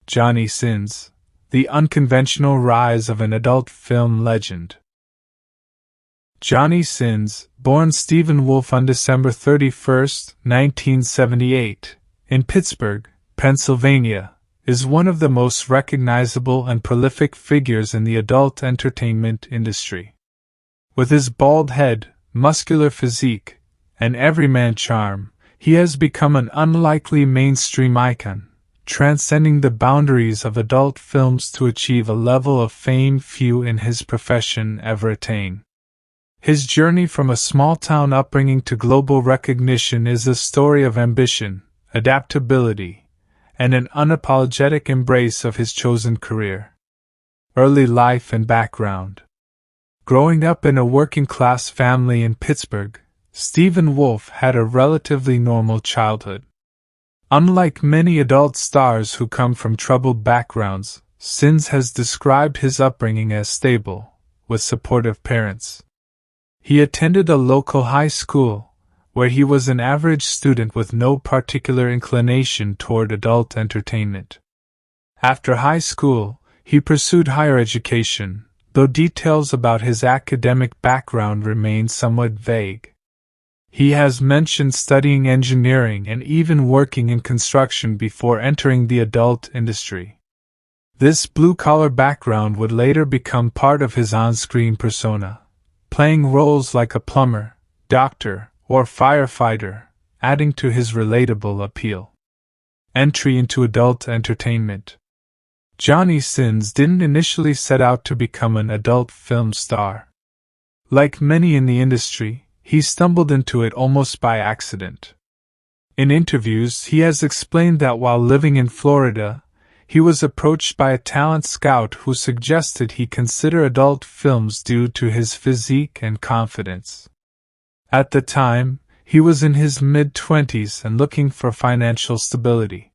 Johnny Sins, the unconventional rise of an adult film legend. Johnny Sins, born Stephen Wolfe on December 31, 1978, in Pittsburgh, Pennsylvania, is one of the most recognizable and prolific figures in the adult entertainment industry. With his bald head, muscular physique, and everyman charm, he has become an unlikely mainstream icon, transcending the boundaries of adult films to achieve a level of fame few in his profession ever attain. His journey from a small-town upbringing to global recognition is a story of ambition, adaptability, and an unapologetic embrace of his chosen career. Early life and background. Growing up in a working-class family in Pittsburgh, Stephen Wolfe had a relatively normal childhood. Unlike many adult stars who come from troubled backgrounds, Sins has described his upbringing as stable, with supportive parents. He attended a local high school, where he was an average student with no particular inclination toward adult entertainment. After high school, he pursued higher education, though details about his academic background remain somewhat vague. He has mentioned studying engineering and even working in construction before entering the adult industry. This blue-collar background would later become part of his on-screen persona, playing roles like a plumber, doctor, or firefighter, adding to his relatable appeal. Entry into adult entertainment. Johnny Sins didn't initially set out to become an adult film star. Like many in the industry, he stumbled into it almost by accident. In interviews, he has explained that while living in Florida, he was approached by a talent scout who suggested he consider adult films due to his physique and confidence. At the time, he was in his mid-20s and looking for financial stability.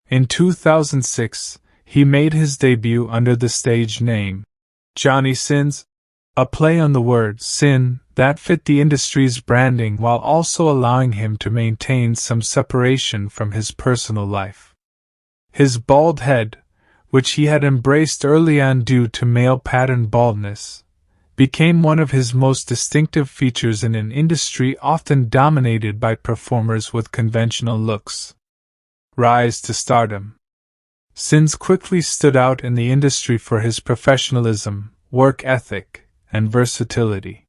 In 2006, he made his debut under the stage name Johnny Sins, a play on the word sin that fit the industry's branding while also allowing him to maintain some separation from his personal life. His bald head, which he had embraced early on due to male pattern baldness, became one of his most distinctive features in an industry often dominated by performers with conventional looks. Rise to stardom. Sins quickly stood out in the industry for his professionalism, work ethic, and versatility.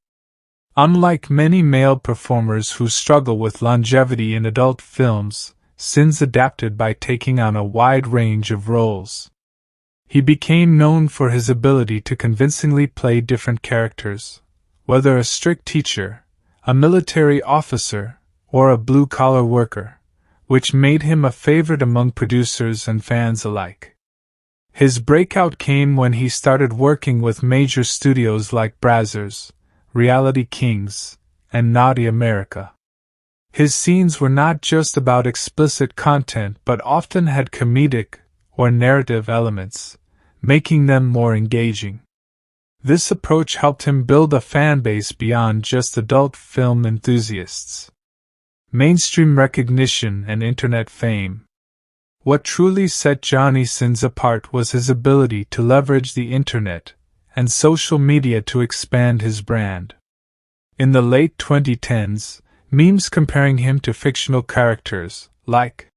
Unlike many male performers who struggle with longevity in adult films, Sins adapted by taking on a wide range of roles. He became known for his ability to convincingly play different characters, whether a strict teacher, a military officer, or a blue-collar worker, which made him a favorite among producers and fans alike. His breakout came when he started working with major studios like Brazzers, Reality Kings, and Naughty America. His scenes were not just about explicit content but often had comedic or narrative elements, making them more engaging. This approach helped him build a fanbase beyond just adult film enthusiasts. Mainstream recognition and internet fame. What truly set Johnny Sins apart was his ability to leverage the internet and social media to expand his brand. In the late 2010s, memes comparing him to fictional characters, like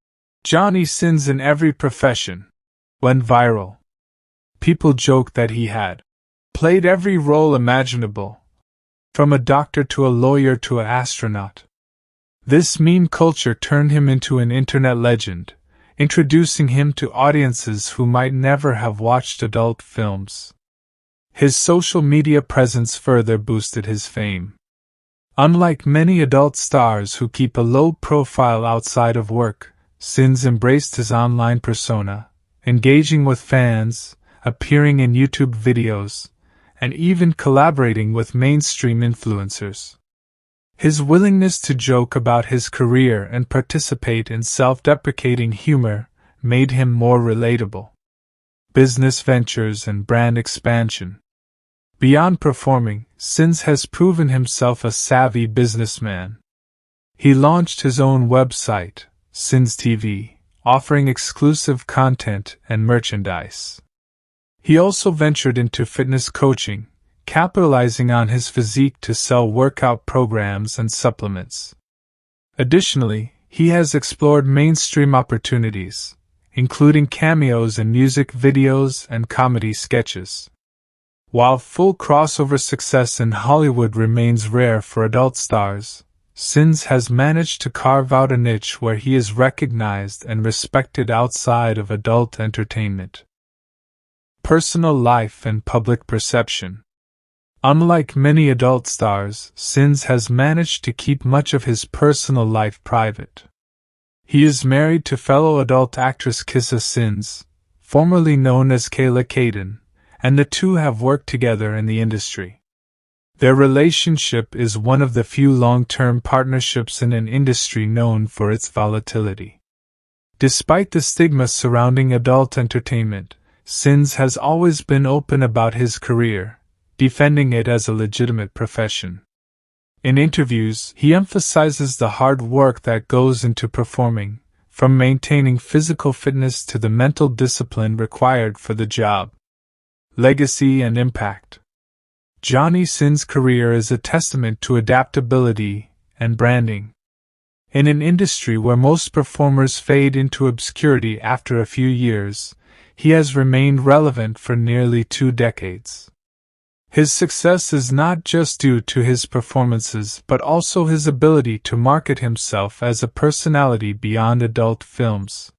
Johnny Sins in every profession, went viral. People joked that he had played every role imaginable, from a doctor to a lawyer to an astronaut. This meme culture turned him into an internet legend, introducing him to audiences who might never have watched adult films. His social media presence further boosted his fame. Unlike many adult stars who keep a low profile outside of work, Sins embraced his online persona, engaging with fans, appearing in YouTube videos, and even collaborating with mainstream influencers. His willingness to joke about his career and participate in self-deprecating humor made him more relatable. Business ventures and brand expansion. Beyond performing, Sins has proven himself a savvy businessman. He launched his own website, Sins TV, offering exclusive content and merchandise. He also ventured into fitness coaching, capitalizing on his physique to sell workout programs and supplements. Additionally, he has explored mainstream opportunities, including cameos in music videos and comedy sketches. While full crossover success in Hollywood remains rare for adult stars, Sins has managed to carve out a niche where he is recognized and respected outside of adult entertainment. Personal life and public perception. Unlike many adult stars, Sins has managed to keep much of his personal life private. He is married to fellow adult actress Kissa Sins, formerly known as Kayla Caden, and the two have worked together in the industry. Their relationship is one of the few long-term partnerships in an industry known for its volatility. Despite the stigma surrounding adult entertainment, Sins has always been open about his career, defending it as a legitimate profession. In interviews, he emphasizes the hard work that goes into performing, from maintaining physical fitness to the mental discipline required for the job. Legacy and impact. Johnny Sins' career is a testament to adaptability and branding. In an industry where most performers fade into obscurity after a few years, he has remained relevant for nearly 2 decades. His success is not just due to his performances but also his ability to market himself as a personality beyond adult films.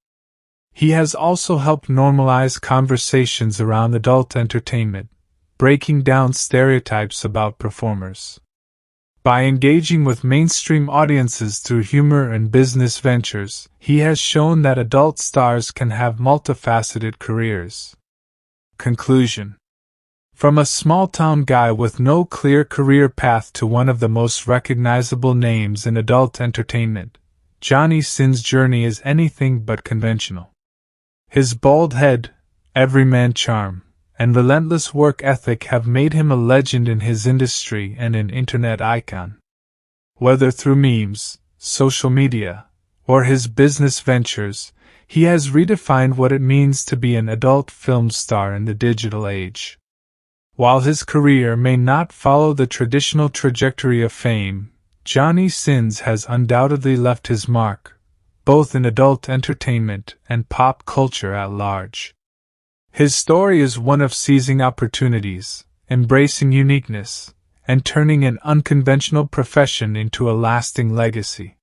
He has also helped normalize conversations around adult entertainment, breaking down stereotypes about performers. By engaging with mainstream audiences through humor and business ventures, he has shown that adult stars can have multifaceted careers. Conclusion. From a small-town guy with no clear career path to one of the most recognizable names in adult entertainment, Johnny Sins' journey is anything but conventional. His bald head, everyman charm, and relentless work ethic have made him a legend in his industry and an internet icon. Whether through memes, social media, or his business ventures, he has redefined what it means to be an adult film star in the digital age. While his career may not follow the traditional trajectory of fame, Johnny Sins has undoubtedly left his mark, both in adult entertainment and pop culture at large. His story is one of seizing opportunities, embracing uniqueness, and turning an unconventional profession into a lasting legacy.